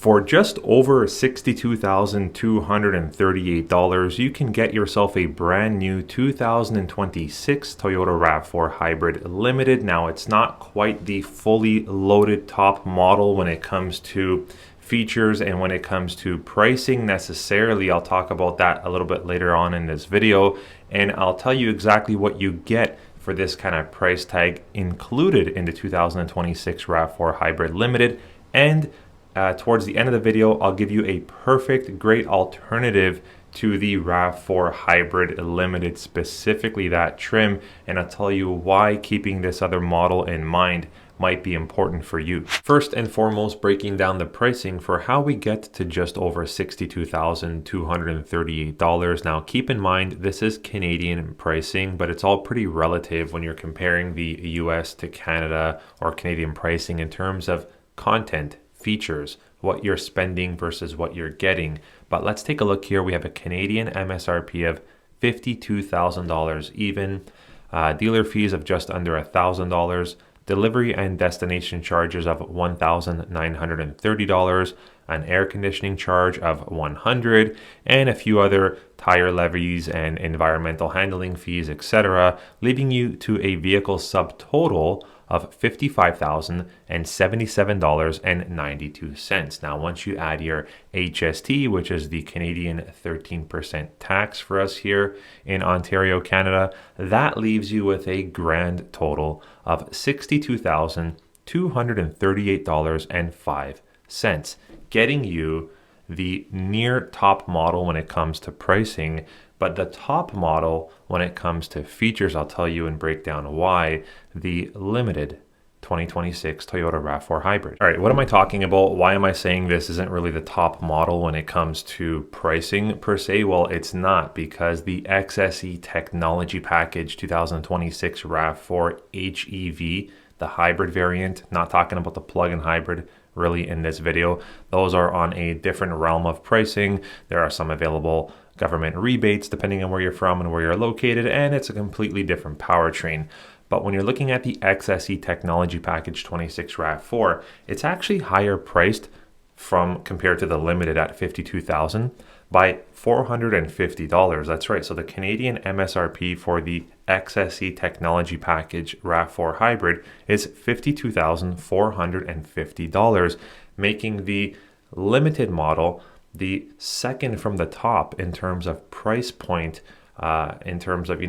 For just over $62,238, you can get yourself a brand new 2026 Toyota RAV4 Hybrid Limited. Now, it's not quite the fully loaded top model when it comes to features and when it comes to pricing necessarily. I'll talk about that a little bit later on in this video, and I'll tell you exactly what you get for this kind of price tag included in the 2026 RAV4 Hybrid Limited. And towards the end of the video, I'll give you a perfect, great alternative to the RAV4 Hybrid Limited, specifically that trim, and I'll tell you why keeping this other model in mind might be important for you. First and foremost, breaking down the pricing for how we get to just over $62,238. Now, keep in mind, this is Canadian pricing, but it's all pretty relative when you're comparing the US to Canada or Canadian pricing in terms of content, features, what you're spending versus what you're getting. But let's take a look here. We have a Canadian MSRP of $52,000 even, dealer fees of just under $1,000, delivery and destination charges of $1,930, an air conditioning charge of $100, and a few other tire levies and environmental handling fees, etc., leaving you to a vehicle subtotal of $55,077.92. Now, once you add your HST, which is the Canadian 13% tax for us here in Ontario, Canada, that leaves you with a grand total of $62,238.05, getting you the near top model when it comes to pricing. But the top model when it comes to features, I'll tell you and break down why, the limited 2026 Toyota RAV4 Hybrid. All right, what am I talking about? Why am I saying this isn't really the top model when it comes to pricing per se? Well, it's not, because the XSE Technology Package 2026 RAV4 HEV, the hybrid variant, not talking about the plug-in hybrid really in this video, those are on a different realm of pricing. There are some available government rebates depending on where you're from and where you're located, and it's a completely different powertrain. But when you're looking at the XSE Technology Package 26 RAV4, it's actually higher priced compared to the Limited at $52,000 by $450. That's right. So the Canadian MSRP for the XSE Technology Package RAV4 Hybrid is $52,450, making the limited model the second from the top in terms of price point, in terms of,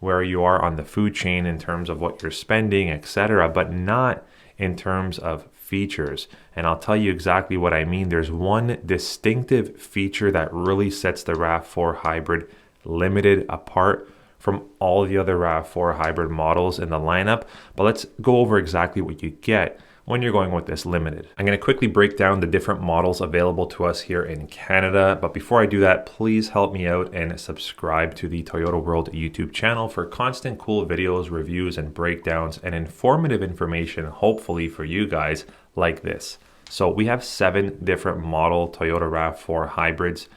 where you are on the food chain, in terms of what you're spending, etc., but not in terms of features. And I'll tell you exactly what I mean. There's one distinctive feature that really sets the RAV4 Hybrid Limited apart from all the other RAV4 hybrid models in the lineup. But let's go over exactly what you get when you're going with this Limited. I'm going to quickly break down the different models available to us here in Canada. But before I do that, please help me out and subscribe to the Toyota World YouTube channel for constant cool videos, reviews, and breakdowns, and informative information, hopefully for you guys like this. So we have 7 different model Toyota RAV4 hybrids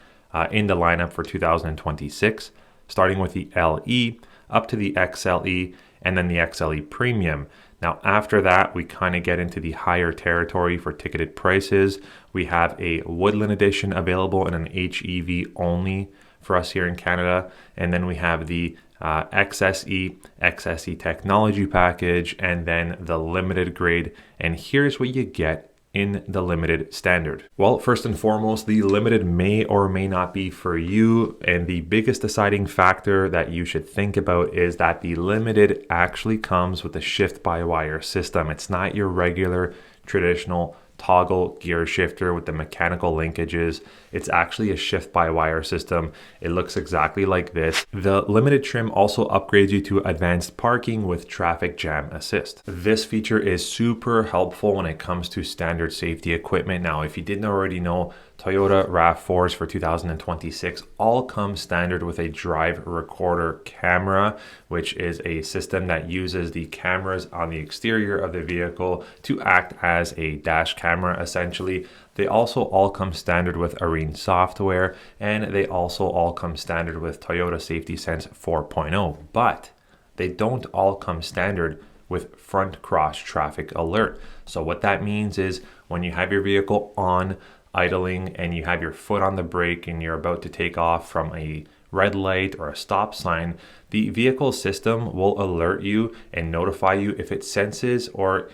in the lineup for 2026, starting with the LE up to the XLE and then the XLE Premium. Now, after that, we kind of get into the higher territory for ticketed prices. We have a Woodland Edition available in an HEV only for us here in Canada. And then we have the XSE Technology Package, and then the Limited grade. And here's what you get in the Limited standard. Well, first and foremost, the Limited may or may not be for you. And the biggest deciding factor that you should think about is that the Limited actually comes with a shift-by-wire system. It's not your regular traditional toggle gear shifter with the mechanical linkages. It's actually a shift-by-wire system. It looks exactly like this. The Limited trim also upgrades you to advanced parking with traffic jam assist. This feature is super helpful when it comes to standard safety equipment. Now, if you didn't already know, Toyota RAV4s for 2026 all come standard with a drive recorder camera, which is a system that uses the cameras on the exterior of the vehicle to act as a dash camera essentially. They also all come standard with Arene software, and they also all come standard with Toyota Safety Sense 4.0, but they don't all come standard with front cross traffic alert. So what that means is when you have your vehicle on idling and you have your foot on the brake and you're about to take off from a red light or a stop sign, the vehicle system will alert you and notify you if it senses or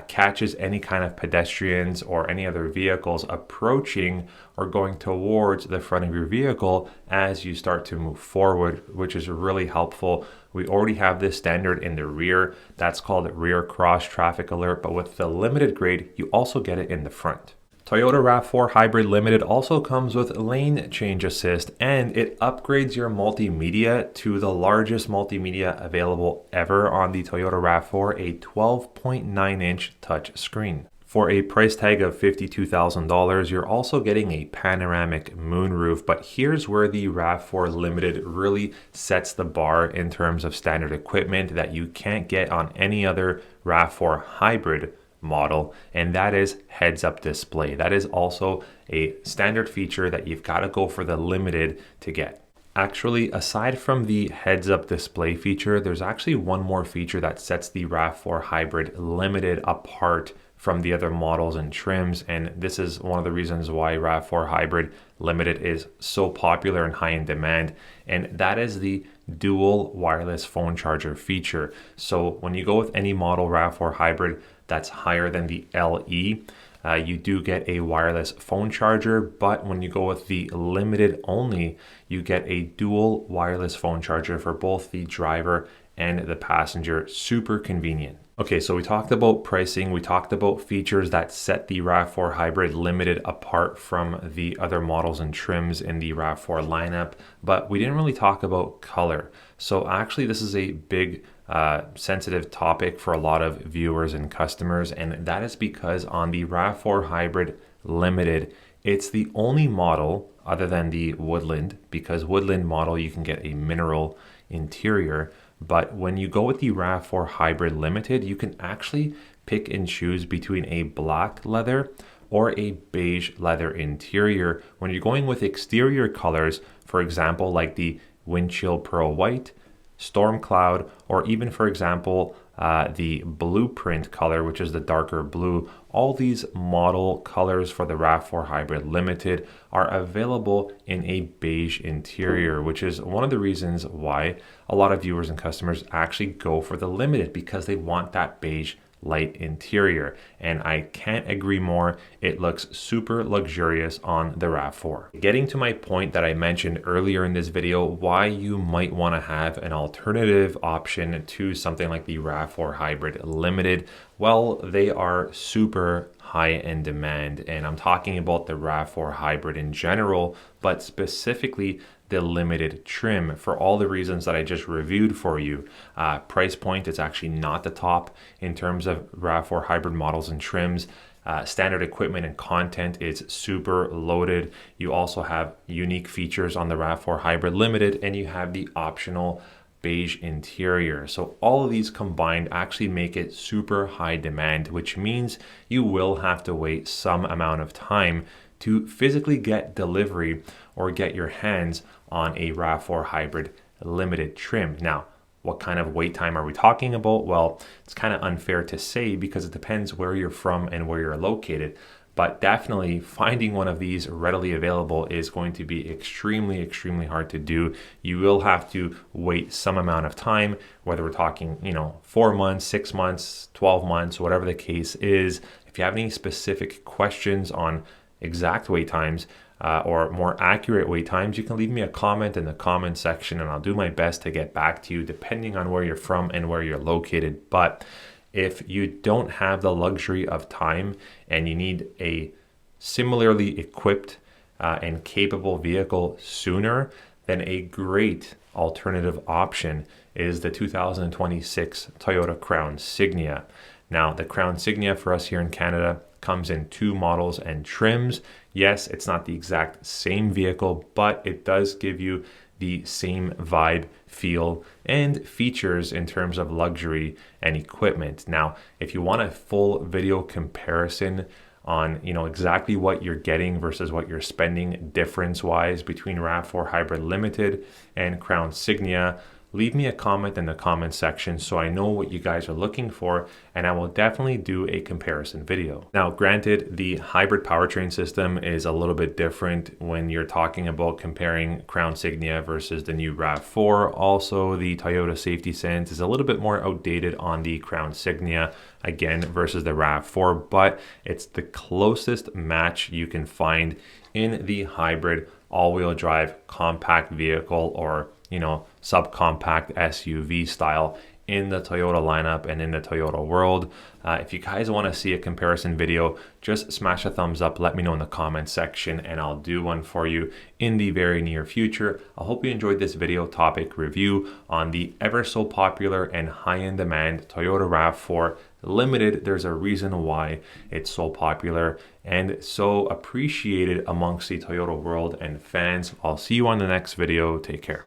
catches any kind of pedestrians or any other vehicles approaching or going towards the front of your vehicle as you start to move forward, which is really helpful. We already have this standard in the rear. That's called rear cross traffic alert, but with the limited grade, you also get it in the front. Toyota RAV4 Hybrid Limited also comes with lane change assist, and it upgrades your multimedia to the largest multimedia available ever on the Toyota RAV4, a 12.9-inch touch screen. For a price tag of $52,000, you're also getting a panoramic moonroof, but here's where the RAV4 Limited really sets the bar in terms of standard equipment that you can't get on any other RAV4 Hybrid model, and that is heads-up display. That is also a standard feature that you've got to go for the Limited to get. Actually, aside from the heads-up display feature, there's actually one more feature that sets the RAV4 Hybrid Limited apart from the other models and trims, and this is one of the reasons why RAV4 Hybrid Limited is so popular and high in demand, and that is the dual wireless phone charger feature. So when you go with any model RAV4 Hybrid that's higher than the LE, you do get a wireless phone charger, but when you go with the Limited only, you get a dual wireless phone charger for both the driver and the passenger. Super convenient. Okay, so we talked about pricing, we talked about features that set the RAV4 Hybrid Limited apart from the other models and trims in the RAV4 lineup, but we didn't really talk about color. So actually this is a big sensitive topic for a lot of viewers and customers, and that is because on the RAV4 Hybrid Limited, it's the only model other than the Woodland, because Woodland model you can get a mineral interior, but when you go with the RAV4 Hybrid Limited, you can actually pick and choose between a black leather or a beige leather interior. When you're going with exterior colors, for example, like the Windshield Pearl White, Storm Cloud, or even, for example, the Blueprint color, which is the darker blue, all these model colors for the RAV4 Hybrid Limited are available in a beige interior, which is one of the reasons why a lot of viewers and customers actually go for the Limited, because they want that beige light interior, and I can't agree more. It looks super luxurious on the RAV4. Getting to my point that I mentioned earlier in this video, why you might want to have an alternative option to something like the RAV4 Hybrid Limited. Well, they are super high in demand, and I'm talking about the RAV4 Hybrid in general, but specifically the Limited trim, for all the reasons that I just reviewed for you. Price point is actually not the top in terms of RAV4 Hybrid models and trims. Standard equipment and content is super loaded. You also have unique features on the RAV4 Hybrid Limited, and you have the optional beige interior. So all of these combined actually make it super high demand, which means you will have to wait some amount of time to physically get delivery or get your hands on a RAV4 Hybrid Limited trim. Now, what kind of wait time are we talking about? Well, it's kind of unfair to say because it depends where you're from and where you're located. But definitely finding one of these readily available is going to be extremely, extremely hard to do. You will have to wait some amount of time, whether we're talking, 4 months, 6 months, 12 months, whatever the case is. If you have any specific questions on exact wait times or more accurate wait times, you can leave me a comment in the comment section and I'll do my best to get back to you depending on where you're from and where you're located. But if you don't have the luxury of time and you need a similarly equipped and capable vehicle sooner, then a great alternative option is the 2026 Toyota Crown Signia. Now, the Crown Signia for us here in Canada comes in 2 models and trims. Yes, it's not the exact same vehicle, but it does give you the same vibe, feel, and features in terms of luxury and equipment. Now, if you want a full video comparison on exactly what you're getting versus what you're spending difference-wise between RAV4 Hybrid Limited and Crown Signia, leave me a comment in the comment section so I know what you guys are looking for, and I will definitely do a comparison video. Now, granted, the hybrid powertrain system is a little bit different when you're talking about comparing Crown Signia versus the new RAV4. Also, the Toyota safety sense is a little bit more outdated on the Crown Signia, again, versus the RAV4, but it's the closest match you can find in the hybrid all-wheel drive compact vehicle, or subcompact SUV style in the Toyota lineup and in the Toyota world. If you guys want to see a comparison video, just smash a thumbs up, let me know in the comments section, and I'll do one for you in the very near future. I hope you enjoyed this video topic review on the ever so popular and high in demand Toyota RAV4 Limited. There's a reason why it's so popular and so appreciated amongst the Toyota world and fans. I'll see you on the next video. Take care.